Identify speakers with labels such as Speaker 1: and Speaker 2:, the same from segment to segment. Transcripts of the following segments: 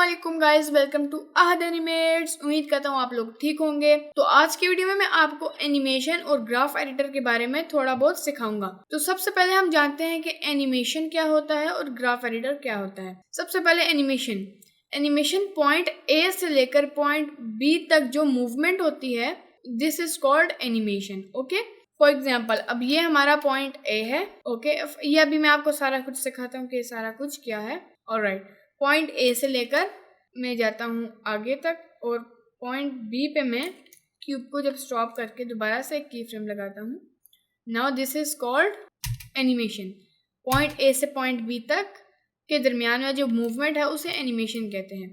Speaker 1: अस्सलामुअलैकुम guys, welcome to Ahad animates. उम्मीद करता हूँ आप लोग ठीक होंगे। तो आज की वीडियो में मैं आपको एनिमेशन और ग्राफ एडिटर के बारे में थोड़ा बहुत सिखाऊंगा। तो सबसे पहले हम जानते हैं कि एनिमेशन क्या होता है और ग्राफ एडिटर क्या होता है। सबसे पहले एनिमेशन पॉइंट ए से लेकर पॉइंट बी तक जो मूवमेंट होती है, this is called animation. Okay, for example अब ये हमारा पॉइंट ए है। ओके, ये अभी मैं आपको सारा कुछ सिखाता हूँ कि सारा कुछ क्या है। ऑलराइट, पॉइंट ए से लेकर मैं जाता हूँ आगे तक और पॉइंट बी पे मैं क्यूब को जब स्टॉप करके दोबारा से एक की फ्रेम लगाता हूँ। Now this is called animation. Point A से पॉइंट बी तक के दरमियान में जो मूवमेंट है उसे एनिमेशन कहते हैं।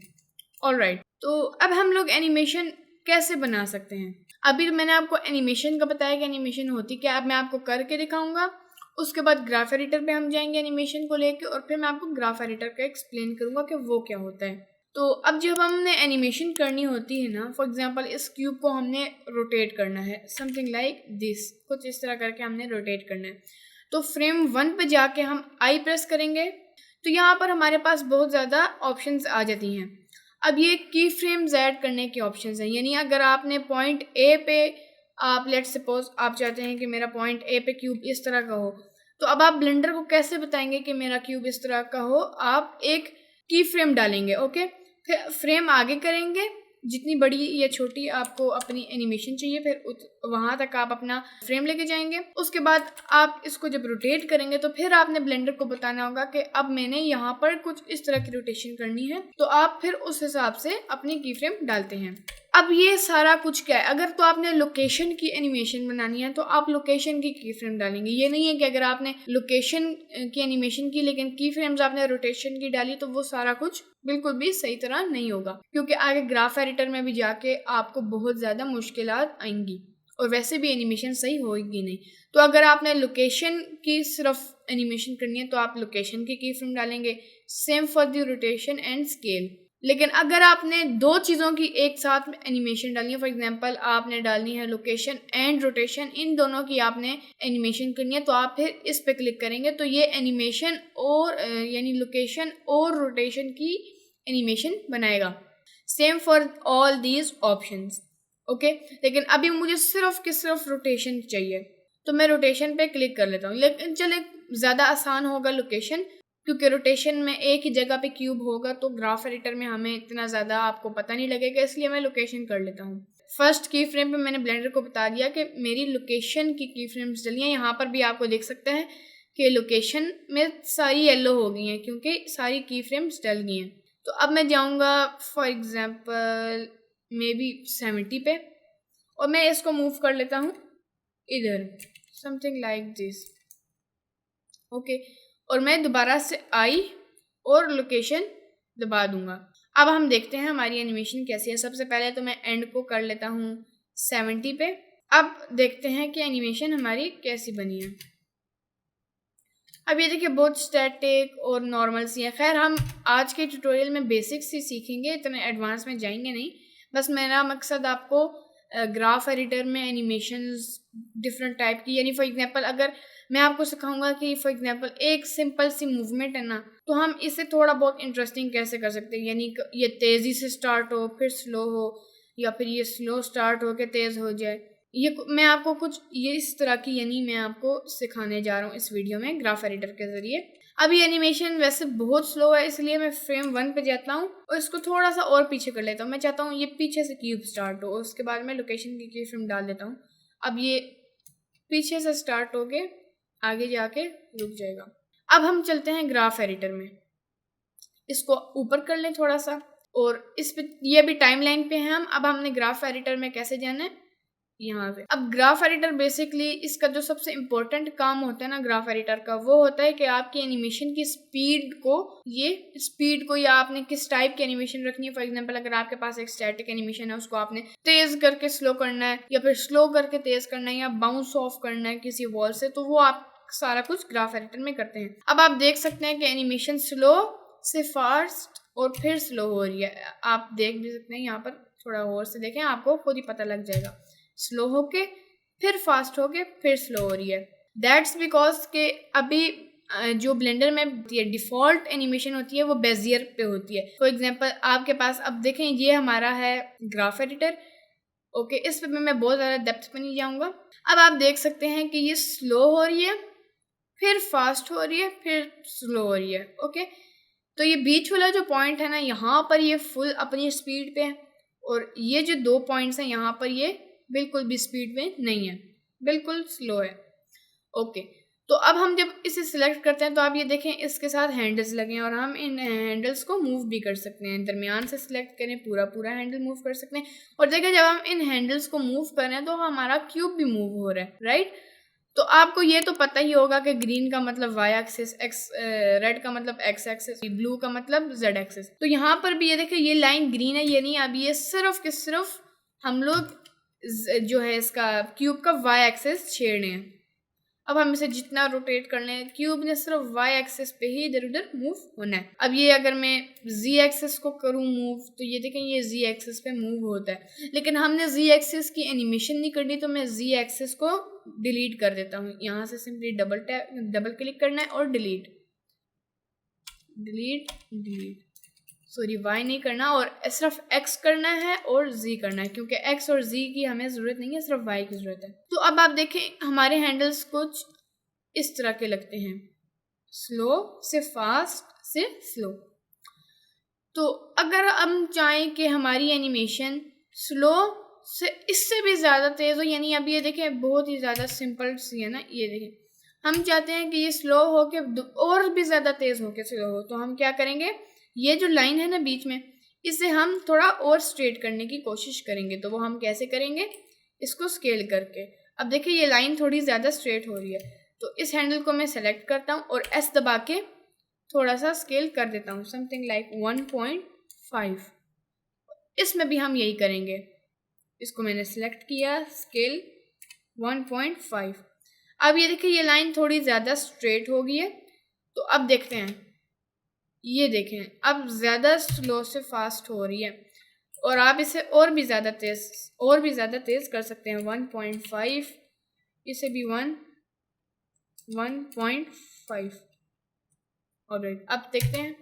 Speaker 1: ऑलराइट, तो अब हम लोग एनिमेशन कैसे बना सकते हैं। अभी तो मैंने आपको एनिमेशन का बताया कि एनिमेशन होती क्या। अब मैं आपको करके दिखाऊंगा, उसके बाद ग्राफ एडिटर पे हम जाएंगे एनिमेशन को लेके, और फिर मैं आपको ग्राफ एडिटर का एक्सप्लेन करूंगा कि वो क्या होता है। तो अब जब हमने एनिमेशन करनी होती है ना, फॉर एग्जांपल इस क्यूब को हमने रोटेट करना है, समथिंग लाइक दिस, कुछ इस तरह करके हमने रोटेट करना है। तो फ्रेम 1 पे जाके हम आई प्रेस करेंगे तो यहाँ पर हमारे पास बहुत ज़्यादा ऑप्शंस आ जाती हैं। अब ये की फ्रेम्स ऐड करने के ऑप्शंस हैं, यानी अगर आपने पॉइंट ए पे आप लेट्स सपोज आप चाहते हैं कि मेरा पॉइंट ए पे क्यूब इस तरह का हो, तो अब आप ब्लेंडर को कैसे बताएंगे कि मेरा क्यूब इस तरह का हो। आप एक की फ्रेम डालेंगे। ओके, फिर फ्रेम आगे करेंगे, जितनी बड़ी या छोटी आपको अपनी एनिमेशन चाहिए, फिर वहां तक आप अपना फ्रेम लेके जाएंगे। उसके बाद आप इसको जब रोटेट करेंगे तो फिर आपने ब्लेंडर को बताना होगा कि अब मैंने यहाँ पर कुछ इस तरह की रोटेशन करनी है, तो आप फिर उस हिसाब से अपनी की फ्रेम डालते हैं। अब ये सारा कुछ क्या है, अगर तो आपने लोकेशन की एनिमेशन बनानी है तो आप लोकेशन की फ्रेम डालेंगे। ये नहीं है कि अगर आपने लोकेशन की एनिमेशन की लेकिन की फ्रेम्स आपने रोटेशन की डाली तो वो सारा कुछ बिल्कुल भी सही तरह नहीं होगा, क्योंकि आगे ग्राफ एडिटर में भी जाके आपको बहुत ज़्यादा मुश्किलात आएंगी और वैसे भी एनिमेशन सही होगी नहीं। तो अगर आपने लोकेशन की सिर्फ एनिमेशन करनी है तो आप लोकेशन की फ्रेम डालेंगे, same for the rotation and scale. लेकिन अगर आपने दो चीज़ों की एक साथ में एनिमेशन डालनी है, फॉर एग्जांपल आपने डालनी है लोकेशन एंड रोटेशन, इन दोनों की आपने एनिमेशन करनी है, तो आप फिर इस पे क्लिक करेंगे तो ये एनिमेशन और यानी लोकेशन और रोटेशन की एनिमेशन बनाएगा। Same for all these options. Okay, लेकिन अभी मुझे सिर्फ रोटेशन चाहिए तो मैं रोटेशन पे क्लिक कर लेता हूँ। लेकिन चले ज़्यादा आसान होगा लोकेशन, क्योंकि रोटेशन में एक ही जगह पे क्यूब होगा तो ग्राफ एडिटर में हमें इतना ज़्यादा आपको पता नहीं लगेगा, इसलिए मैं लोकेशन कर लेता हूँ। फर्स्ट की फ्रेम पे मैंने ब्लेंडर को बता दिया कि मेरी लोकेशन की फ्रेम्स डली हैं। यहाँ पर भी आपको देख सकते हैं कि लोकेशन में सारी येलो हो गई हैं क्योंकि सारी की फ्रेम्स डल गई हैं। तो अब मैं जाऊँगा फॉर एग्जाम्पल मे बी 70 पे और मैं इसको मूव कर लेता हूँ इधर, समथिंग लाइक दिस। ओके, और मैं दोबारा से आई और लोकेशन दबा दूंगा। अब हम देखते हैं हमारी एनिमेशन कैसी है। सबसे पहले तो मैं एंड को कर लेता हूँ 70 पे। अब देखते हैं कि एनिमेशन हमारी कैसी बनी है। अब ये देखिए बहुत स्टैटिक और नॉर्मल सी है। खैर हम आज के ट्यूटोरियल में बेसिक्स ही सीखेंगे, इतने एडवांस में जाएंगे नहीं। बस मेरा मकसद आपको ग्राफ एडिटर में एनिमेशंस डिफरेंट टाइप की, यानी फॉर एग्जांपल अगर मैं आपको सिखाऊंगा कि फॉर एग्जांपल एक सिंपल सी मूवमेंट है ना, तो हम इसे थोड़ा बहुत इंटरेस्टिंग कैसे कर सकते हैं। यानी ये तेज़ी से स्टार्ट हो फिर स्लो हो, या फिर ये स्लो स्टार्ट हो के तेज़ हो जाए। ये मैं आपको कुछ ये इस तरह की यानी मैं आपको सिखाने जा रहा हूँ इस वीडियो में ग्राफ एडिटर के ज़रिए। अब ये एनिमेशन वैसे बहुत स्लो है, इसलिए मैं फ्रेम 1 पे जाता हूँ और इसको थोड़ा सा और पीछे कर लेता हूँ। मैं चाहता हूँ ये पीछे से क्यूब स्टार्ट हो, उसके बाद मैं लोकेशन की फ्रेम डाल देता हूँ। अब ये पीछे से स्टार्ट हो के आगे जाके रुक जाएगा। अब हम चलते हैं ग्राफ एडिटर में, इसको ऊपर कर लें थोड़ा सा, और इस पे ये भी टाइमलाइन पे हैं हम। अब हमने ग्राफ एडिटर में कैसे जाना है, यहाँ पे। अब ग्राफ एडिटर बेसिकली इसका जो सबसे इम्पोर्टेंट काम होता है ना ग्राफ एडिटर का, वो होता है कि आपकी एनिमेशन की स्पीड को या आपने किस टाइप की एनिमेशन रखनी है। फॉर एग्जांपल अगर आपके पास एक स्टैटिक एनिमेशन है, उसको आपने तेज करके स्लो करना है या फिर स्लो करके तेज करना है या बाउंस ऑफ करना है किसी वॉल से, तो वो आप सारा कुछ ग्राफ एडिटर में करते हैं। अब आप देख सकते हैं कि एनिमेशन स्लो से फास्ट और फिर स्लो हो रही है। आप देख भी सकते हैं, यहाँ पर थोड़ा और से देखें, आपको खुद ही पता लग जाएगा। स्लो होके फिर फास्ट होके फिर स्लो हो रही है। दैट्स बिकॉज के अभी जो ब्लेंडर में होती है डिफ़ॉल्ट एनिमेशन होती है वो बेजियर पे होती है। फॉर एग्जांपल आपके पास अब देखें ये हमारा है ग्राफ एडिटर। ओके, इस पे मैं बहुत ज़्यादा डेप्थ पे नहीं जाऊँगा। अब आप देख सकते हैं कि ये स्लो हो रही है, फिर फास्ट हो रही है, फिर स्लो हो रही है। ओके, तो ये बीच वाला जो पॉइंट है ना, यहाँ पर ये फुल अपनी स्पीड पे है, और ये जो 2 पॉइंट्स हैं यहाँ पर ये बिल्कुल भी स्पीड में नहीं है, बिल्कुल स्लो है। ओके, तो अब हम जब इसे सिलेक्ट करते हैं तो आप ये देखें इसके साथ हैंडल्स लगे हैं, और हम इन हैंडल्स को मूव भी कर सकते हैं। दरमियान से सिलेक्ट करें, पूरा हैंडल मूव कर सकते हैं। और देखें जब हम इन हैंडल्स को मूव कर रहे हैं तो हमारा क्यूब भी मूव हो रहा है, राइट। तो आपको ये तो पता ही होगा कि ग्रीन का मतलब वाई एक्सिस, रेड का मतलब एक्स एक्सिस, ब्लू का मतलब जेड एक्सिस। तो यहाँ पर भी ये देखिए ये लाइन ग्रीन है, ये नहीं। अब ये सिर्फ कि सिर्फ हम लोग जो है इसका क्यूब का वाई एक्सिस छेड़ने हैं। अब हम इसे जितना रोटेट कर लें, क्यूब ने सिर्फ वाई एक्सिस पे ही इधर उधर मूव होना है। अब ये अगर मैं जी एक्सिस को करूँ मूव, तो ये देखें ये जी एक्सिस पे मूव होता है, लेकिन हमने जी एक्सिस की एनिमेशन नहीं करनी, तो मैं जी एक्सिस को डिलीट कर देता हूँ। यहाँ से सिंपली डबल क्लिक करना है और डिलीट, सॉरी वाई नहीं करना, और सिर्फ एक्स करना है और जी करना है, क्योंकि एक्स और जी की हमें ज़रूरत नहीं है, सिर्फ वाई की ज़रूरत है। तो अब आप देखें हमारे हैंडल्स कुछ इस तरह के लगते हैं, स्लो से फास्ट से स्लो। तो अगर हम चाहें कि हमारी एनिमेशन स्लो से इससे भी ज़्यादा तेज़ हो, यानी अब ये देखें बहुत ही ज़्यादा सिंपल सी है ना, ये देखें हम चाहते हैं कि ये स्लो हो के और भी ज़्यादा तेज़ हो के स्लो हो, तो हम क्या करेंगे, ये जो लाइन है ना बीच में, इसे हम थोड़ा और स्ट्रेट करने की कोशिश करेंगे। तो वो हम कैसे करेंगे, इसको स्केल करके। अब देखिए ये लाइन थोड़ी ज़्यादा स्ट्रेट हो रही है, तो इस हैंडल को मैं सेलेक्ट करता हूँ और एस दबा के थोड़ा सा स्केल कर देता हूँ, समथिंग लाइक 1.5। इसमें भी हम यही करेंगे, इसको मैंने सेलेक्ट किया, स्केल 1.5। अब ये देखिए ये लाइन थोड़ी ज़्यादा स्ट्रेट हो गई है। तो अब देखते हैं, ये देखें अब ज़्यादा स्लो से फास्ट हो रही है, और आप इसे और भी ज़्यादा तेज़ कर सकते हैं, 1.5, इसे भी 1.5। ऑलराइट, अब देखते हैं,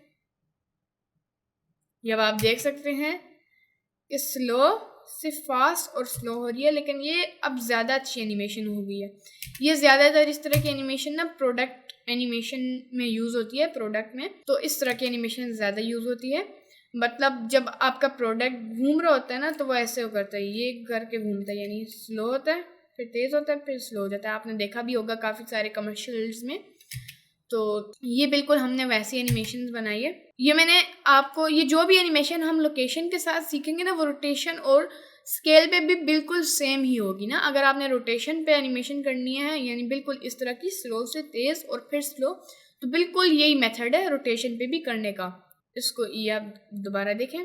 Speaker 1: जब आप देख सकते हैं कि स्लो से फास्ट और स्लो हो रही है, लेकिन ये अब ज़्यादा अच्छी एनिमेशन हो गई है। ये ज़्यादातर इस तरह की एनिमेशन ना प्रोडक्ट एनिमेशन में यूज़ होती है, प्रोडक्ट में तो इस तरह की एनिमेशन ज़्यादा यूज़ होती है। मतलब जब आपका प्रोडक्ट घूम रहा होता है ना, तो वो ऐसे करता है, ये करके घूमता है, यानी स्लो होता है, फिर तेज़ होता है, फिर स्लो हो जाता है। आपने देखा भी होगा काफ़ी सारे कमर्शियल्स में। तो ये बिल्कुल हमने वैसी एनिमेशन बनाई है। ये मैंने आपको, ये जो भी एनिमेशन हम लोकेशन के साथ सीखेंगे ना, वो रोटेशन और स्केल पे भी बिल्कुल सेम ही होगी ना। अगर आपने रोटेशन पे एनिमेशन करनी है, यानी बिल्कुल इस तरह की स्लो से तेज़ और फिर स्लो, तो बिल्कुल यही मेथड है रोटेशन पे भी करने का। इसको ये आप दोबारा देखें।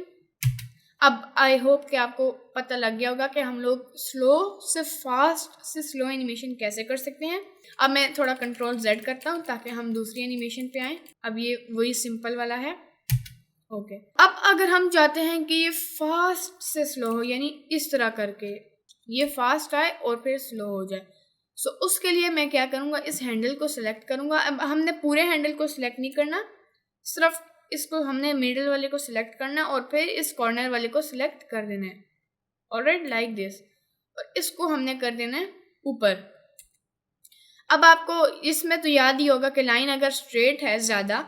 Speaker 1: अब आई होप कि आपको पता लग गया होगा कि हम लोग स्लो से फास्ट से स्लो एनिमेशन कैसे कर सकते हैं। अब मैं थोड़ा कंट्रोल Z करता हूँ ताकि हम दूसरी एनिमेशन पे आएँ। अब ये वही सिंपल वाला है। ओके, अब अगर हम चाहते हैं कि ये फास्ट से स्लो हो, यानी इस तरह करके ये फास्ट आए और फिर स्लो हो जाए, सो उसके लिए मैं क्या करूँगा, इस हैंडल को सिलेक्ट करूँगा। अब हमने पूरे हैंडल को सिलेक्ट नहीं करना, सिर्फ इसको हमने मिडिल वाले को सिलेक्ट करना और फिर इस कॉर्नर वाले को सिलेक्ट कर देना है, ऑलराइट, लाइक दिस। और इसको हमने कर देना है ऊपर। अब आपको इसमें तो याद ही होगा कि लाइन अगर स्ट्रेट है ज़्यादा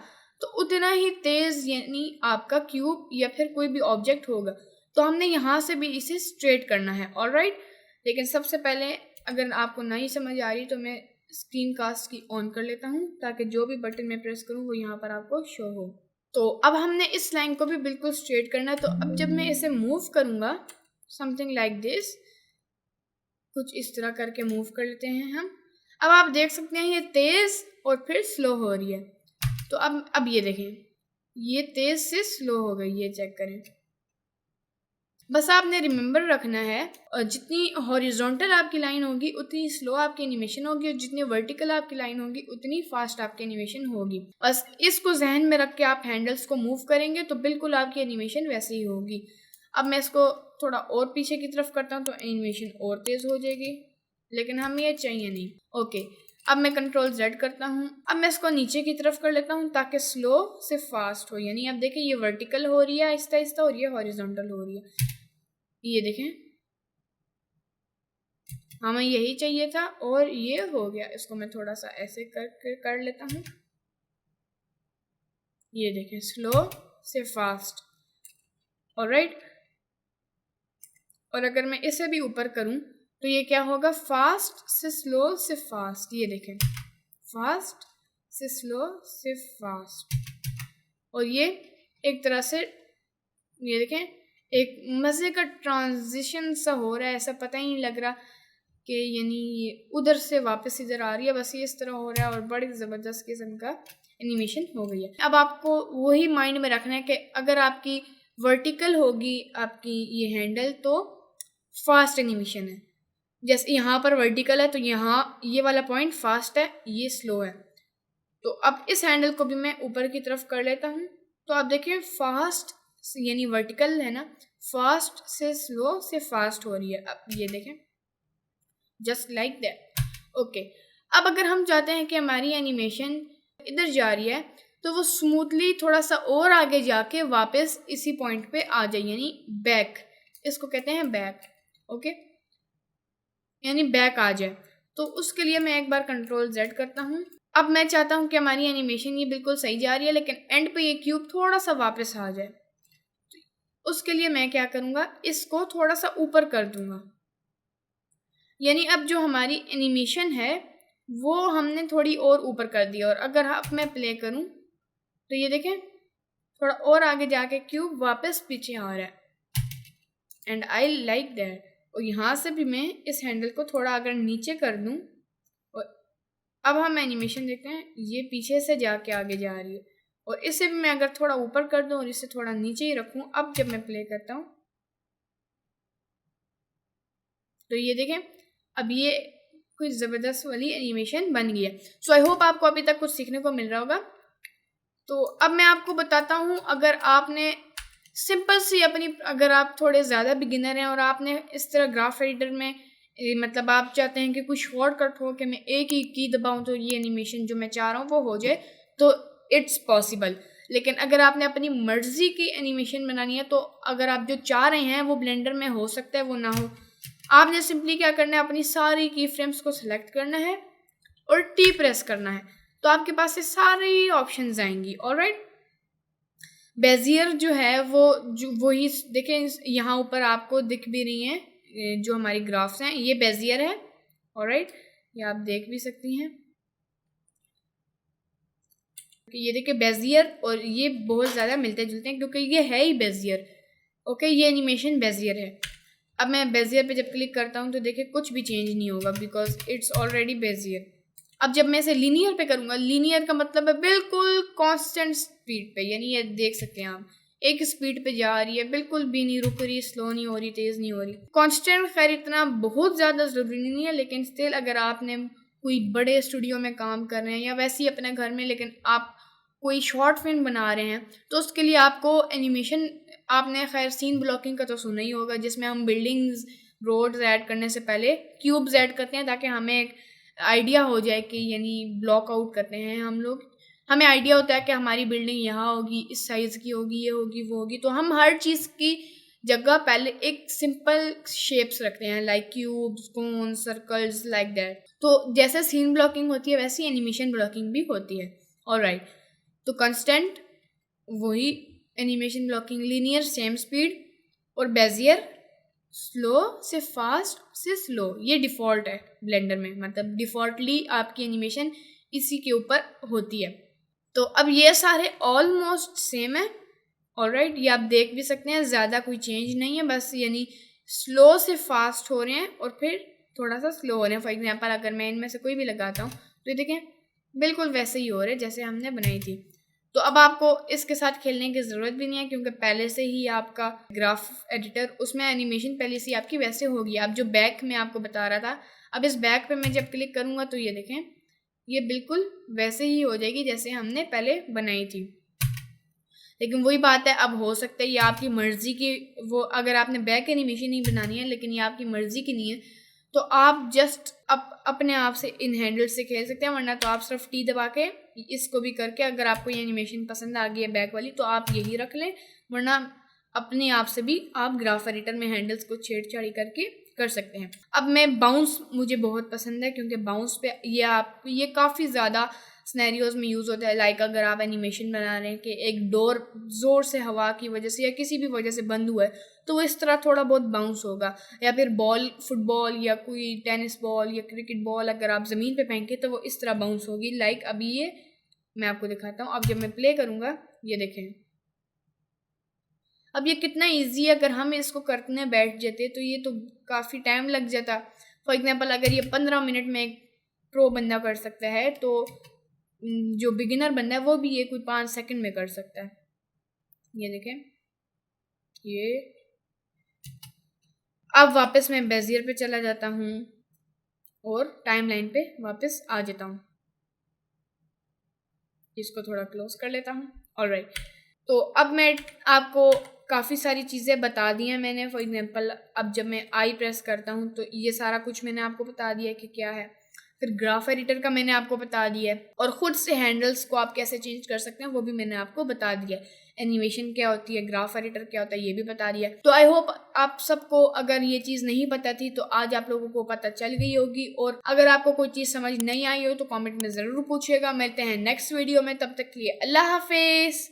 Speaker 1: तो उतना ही तेज़ यानी आपका क्यूब या फिर कोई भी ऑब्जेक्ट होगा, तो हमने यहाँ से भी इसे स्ट्रेट करना है, ऑलराइट। लेकिन सबसे पहले अगर आपको नहीं समझ आ रही तो मैं स्क्रीन कास्ट की ऑन कर लेता हूँ ताकि जो भी बटन मैं प्रेस करूँ वो यहाँ पर आपको शो हो। तो अब हमने इस लाइन को भी बिल्कुल स्ट्रेट करना है। तो अब जब मैं इसे मूव करूँगा, समथिंग लाइक दिस, कुछ इस तरह करके मूव कर लेते हैं हम। अब आप देख सकते हैं ये तेज़ और फिर स्लो हो रही है। तो अब ये देखें, ये तेज़ से स्लो हो गई, ये चेक करें। बस आपने रिमेंबर रखना है, और जितनी हॉरिजॉन्टल आपकी लाइन होगी उतनी स्लो आपकी एनिमेशन होगी, और जितनी वर्टिकल आपकी लाइन होगी उतनी फास्ट आपकी एनिमेशन होगी। बस इसको जहन में रख के आप हैंडल्स को मूव करेंगे तो बिल्कुल आपकी एनिमेशन वैसे ही होगी। अब मैं इसको थोड़ा और पीछे की तरफ करता हूँ तो एनिमेशन और तेज़ हो जाएगी, लेकिन हमें ये चाहिए नहीं। ओके, अब मैं कंट्रोल Z करता हूँ। अब मैं इसको नीचे की तरफ कर लेता हूँ ताकि स्लो से फास्ट हो। यानी अब देखें ये वर्टिकल हो रही है आहिस्ता आहिस्ता और ये हॉरिजॉन्टल हो रही है। ये देखें, हमें यही चाहिए था और ये हो गया। इसको मैं थोड़ा सा ऐसे कर लेता हूँ। ये देखें, स्लो से फास्ट। ऑलराइट, और अगर मैं इसे भी ऊपर करूं तो ये क्या होगा, फास्ट से स्लो से फास्ट। ये देखें, फास्ट से स्लो से फास्ट। और ये एक तरह से ये देखें एक मज़े का ट्रांजिशन सा हो रहा है, ऐसा पता ही नहीं लग रहा कि यानी उधर से वापस इधर आ रही है, बस ये इस तरह हो रहा है और बड़ी ज़बरदस्त किस्म का एनिमेशन हो गई है। अब आपको वही माइंड में रखना है कि अगर आपकी वर्टिकल होगी आपकी ये हैंडल तो फास्ट एनिमेशन है। जैसे यहाँ पर वर्टिकल है तो यहाँ ये वाला पॉइंट फास्ट है, ये स्लो है। तो अब इस हैंडल को भी मैं ऊपर की तरफ कर लेता हूँ। तो आप देखिए फास्ट यानी वर्टिकल है ना, फास्ट से स्लो से फास्ट हो रही है। अब ये देखें, जस्ट लाइक दैट। ओके, अब अगर हम चाहते हैं कि हमारी एनिमेशन इधर जा रही है तो वो स्मूथली थोड़ा सा और आगे जाके वापस इसी पॉइंट पे आ जाए, यानी बैक, इसको कहते हैं बैक। ओके, यानी बैक आ जाए। तो उसके लिए मैं एक बार कंट्रोल Z करता हूँ। अब मैं चाहता हूँ कि हमारी एनिमेशन ये बिल्कुल सही जा रही है लेकिन एंड पे ये क्यूब थोड़ा सा वापस आ जाए। उसके लिए मैं क्या करूँगा, इसको थोड़ा सा ऊपर कर दूँगा। यानी अब जो हमारी एनिमेशन है वो हमने थोड़ी और ऊपर कर दी। और अगर अब मैं प्ले करूँ तो ये देखें थोड़ा और आगे जाके क्यूब वापस पीछे आ रहा है, एंड आई लाइक दैट। और यहाँ से भी मैं इस हैंडल को थोड़ा अगर नीचे कर दूँ और अब हम एनिमेशन देखते हैं, ये पीछे से जाके आगे जा रही है। और इसे भी मैं अगर थोड़ा ऊपर कर दूँ और इसे थोड़ा नीचे ही रखूँ, अब जब मैं प्ले करता हूँ तो ये देखें अब ये कोई ज़बरदस्त वाली एनिमेशन बन गई है। सो आई होप आपको अभी तक कुछ सीखने को मिल रहा होगा। तो अब मैं आपको बताता हूँ, अगर आपने सिंपल सी अपनी, अगर आप थोड़े ज़्यादा बिगिनर हैं और आपने इस तरह ग्राफ एडिटर में मतलब आप चाहते हैं कि कुछ शॉर्टकट हो कि मैं एक ही की दबाऊं तो ये एनिमेशन जो मैं चाह रहा हूँ वो हो जाए, तो इट्स पॉसिबल। लेकिन अगर आपने अपनी मर्जी की एनिमेशन बनानी है तो अगर आप जो चाह रहे हैं वो ब्लेंडर में हो सकता है वो ना हो। आपने सिंपली क्या करना है, अपनी सारी की फ्रेम्स को सिलेक्ट करना है और टी प्रेस करना है, तो आपके पास से सारी ऑप्शंस आएंगी। ऑलराइट, बेजियर जो है वो ही देखें, यहाँ ऊपर आपको दिख भी रही हैं जो हमारी ग्राफ्स हैं, ये बेजियर है। ऑलराइट, ये आप देख भी सकती हैं, ये देखिए बेजियर और ये बहुत ज़्यादा मिलते जुलते हैं क्योंकि ये है ही बेजियर। ओके, ये एनिमेशन बेजियर है। अब मैं बेजियर पे जब क्लिक करता हूँ तो देखिए कुछ भी चेंज नहीं होगा बिकॉज इट्स ऑलरेडी बेजियर। अब जब मैं इसे लीनियर पे करूँगा, लीनियर का मतलब है बिल्कुल कांस्टेंट स्पीड पे, यानी ये देख सकते हैं आप एक स्पीड पे जा रही है, बिल्कुल भी नहीं रुक रही, स्लो नहीं हो रही, तेज़ नहीं हो रही। कांस्टेंट खैर इतना बहुत ज़्यादा ज़रूरी नहीं है, लेकिन स्टिल अगर आपने कोई बड़े स्टूडियो में काम कर रहे हैं या वैसे ही अपने घर में, लेकिन आप कोई शॉर्ट फिल्म बना रहे हैं तो उसके लिए आपको एनिमेशन, आपने खैर सीन ब्लॉकिंग का तो सुना ही होगा जिसमें हम बिल्डिंग्स रोड्स ऐड करने से पहले क्यूब्स ऐड करते हैं ताकि हमें एक आइडिया हो जाए कि यानी ब्लॉक आउट करते हैं हम लोग, हमें आइडिया होता है कि हमारी बिल्डिंग यहाँ होगी, इस साइज़ की होगी, ये होगी, वो होगी। तो हम हर चीज़ की जगह पहले एक सिंपल शेप्स रखते हैं like cubes, cone, circles, like that. तो जैसे सीन ब्लॉकिंग होती है वैसी एनिमेशन ब्लॉकिंग भी होती है। ऑलराइट, तो कांस्टेंट वही animation blocking, linear same speed, और बेजियर स्लो से फास्ट से स्लो, ये डिफ़ॉल्ट है ब्लेंडर में, मतलब डिफ़ॉल्टली आपकी एनिमेशन इसी के ऊपर होती है। तो अब ये सारे ऑलमोस्ट सेम है। ऑलराइट, ये आप देख भी सकते हैं, ज़्यादा कोई चेंज नहीं है, बस यानी स्लो से फास्ट हो रहे हैं और फिर थोड़ा सा स्लो हो रहे हैं। फॉर एग्जांपल अगर मैं इनमें से कोई भी लगाता हूँ तो देखें बिल्कुल वैसे ही हो रहे हैं जैसे हमने बनाई थी। तो अब आपको इसके साथ खेलने की ज़रूरत भी नहीं है क्योंकि पहले से ही आपका ग्राफ एडिटर उसमें एनिमेशन पहले से आपकी वैसे होगी। अब जो बैक में आपको बता रहा था, अब इस बैक पे मैं जब क्लिक करूँगा तो ये देखें ये बिल्कुल वैसे ही हो जाएगी जैसे हमने पहले बनाई थी। लेकिन वही बात है, अब हो सकता है ये आपकी मर्ज़ी की, वो अगर आपने बैक एनिमेशन नहीं बनानी है लेकिन ये आपकी मर्ज़ी की नहीं है तो आप जस्ट अपने आप से इन हैंडल से खेल सकते हैं, वरना तो आप सिर्फ टी दबा के इसको भी करके, अगर आपको ये एनिमेशन पसंद आ गई है बैक वाली तो आप यही रख लें, वरना अपने आप से भी आप ग्राफ एडिटर में हैंडल्स को छेड़छाड़ी करके कर सकते हैं। अब मैं बाउंस मुझे बहुत पसंद है, क्योंकि बाउंस पे ये काफ़ी ज़्यादा स्नैरियोज में यूज़ होता है। लाइक अगर आप एनिमेशन बना रहे हैं कि एक डोर ज़ोर से हवा की वजह से या किसी भी वजह से बंद हुआ है, तो वो इस तरह थोड़ा बहुत बाउंस होगा। या फिर बॉल, फुटबॉल या कोई टेनिस बॉल या क्रिकेट बॉल अगर आप ज़मीन पे फेंके तो वो इस तरह बाउंस होगी। लाइक अभी ये मैं आपको दिखाता हूँ। अब जब मैं प्ले करूँगा, ये देखें, अब ये कितना ईजी है। अगर हम इसको करने बैठ जाते तो ये तो काफ़ी टाइम लग जाता। फॉर एग्जाम्पल अगर ये 15 मिनट में एक प्रो बंदा कर सकता है, तो जो बिगिनर बंदा है वो भी ये कोई 5 सेकंड में कर सकता है। ये देखें, ये अब वापस मैं बेजियर पे चला जाता हूँ और टाइमलाइन पे वापस आ जाता हूँ। इसको थोड़ा क्लोज कर लेता हूँ। ऑलराइट, तो अब मैं आपको काफ़ी सारी चीज़ें बता दी हैं मैंने। फॉर एग्जांपल अब जब मैं आई प्रेस करता हूँ तो ये सारा कुछ मैंने आपको बता दिया है कि क्या है। फिर ग्राफ एडिटर का मैंने आपको बता दिया है, और ख़ुद से हैंडल्स को आप कैसे चेंज कर सकते हैं वो भी मैंने आपको बता दिया है। एनिमेशन क्या होती है, ग्राफ एडिटर क्या होता है, ये भी बता दिया। तो आई होप आप सबको अगर ये चीज़ नहीं पता थी तो आज आप लोगों को पता चल गई होगी। और अगर आपको कोई चीज़ समझ नहीं आई हो तो कमेंट में ज़रूर पूछिएगा। मिलते हैं नेक्स्ट वीडियो में, तब तक के लिए अल्लाह हाफिज़।